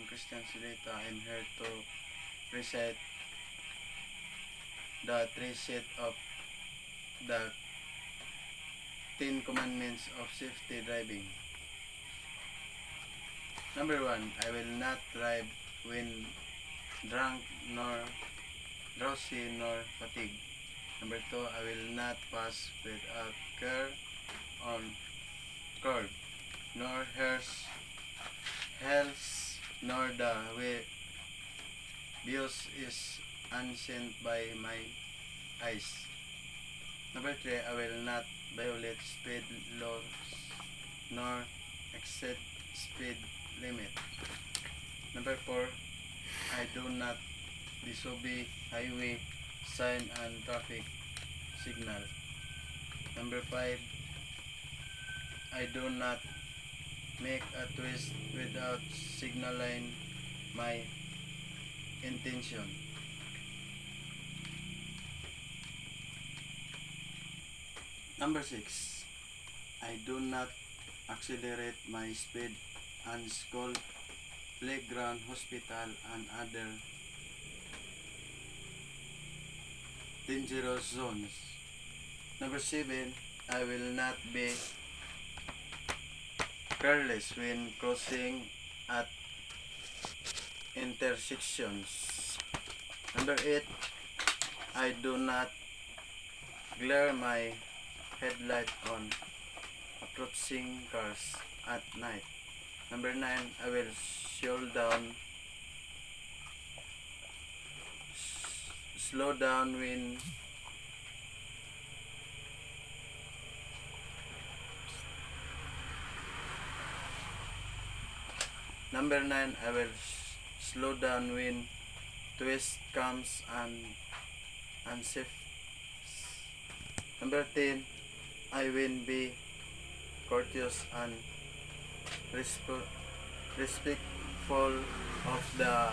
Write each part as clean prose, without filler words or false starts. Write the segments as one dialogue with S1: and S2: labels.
S1: Christian Silita. I'm here to recite the three set of the 10 commandments of safety driving. Number 1, I will not drive when drunk, nor drowsy, nor fatigued. Number 2, I will not pass without care on curb, nor health, nor the way views is unseen by my eyes. Number 3, I will not violate speed laws, nor exceed speed limit. Number 4, I do not disobey highway sign and traffic signal. Number 5, I do not make a twist without signaling my intention. Number 6, I do not accelerate my speed on school, playground, hospital, and other dangerous zones. Number 7, I will not be careless when crossing at intersections. Number 8, I do not glare my headlight on approaching cars at night. Number 9, I will slow down when Number 9, I will slow down when twist comes and unsafe. Number 10, I will be courteous and respectful of the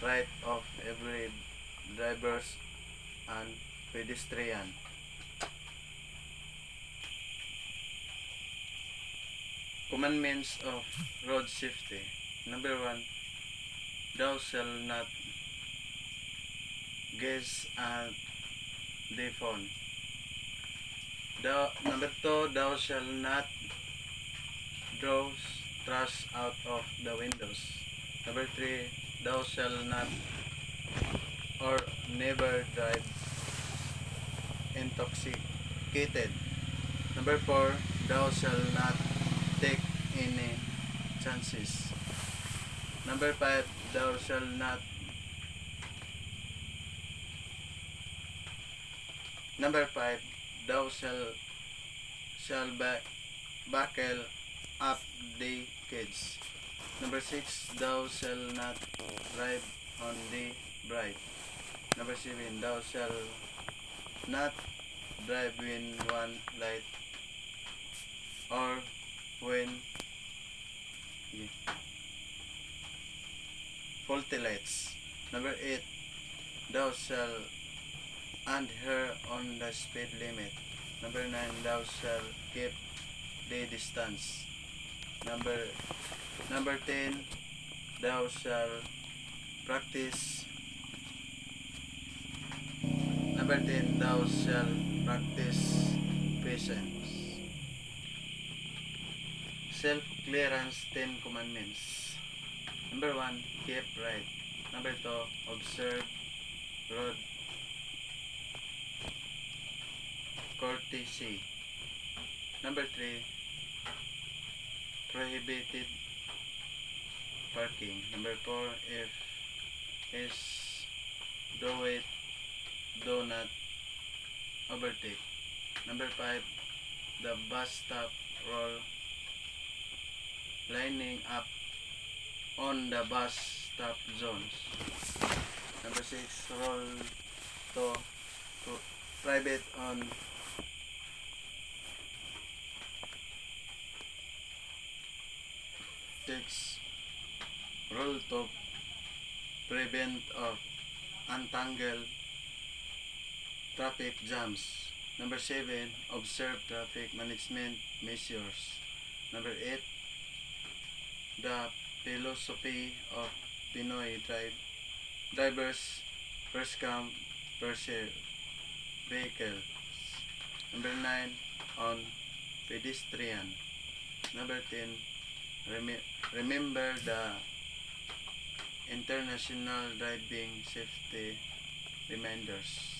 S1: right of every drivers and pedestrian. Commandments of road safety. Number 1, thou shalt not gaze at the phone. Number 2, thou shalt not throw trash out of the windows. Number 3, thou shalt not or never drive intoxicated. Number 4, thou shalt not take any chances. Number 5, thou shalt not Number 5, thou shall buckle up the kids. Number 6, thou shalt not drive on the bride. Number 7, thou shalt not drive when one light or when faulty lights. Number 8, thou shalt adhere on the speed limit. Number 9, thou shalt keep the distance. Number 10, thou shalt practice. Number 10, thou shalt practice patience. Self-clearance 10 commandments. Number 1, keep right. Number 2, observe road courtesy. Number 3, prohibited parking. Number 4, if is do it, do not overtake. Number 5, the bus stop roll lining up on the bus stop zones. Number 6, roll to private on rule to prevent of untangled traffic jams. Number 7, observe traffic management measures. Number 8, the philosophy of Pinoy drivers, first come, first serve vehicles. Number 9, on pedestrian. Number 10, remember the international driving safety reminders.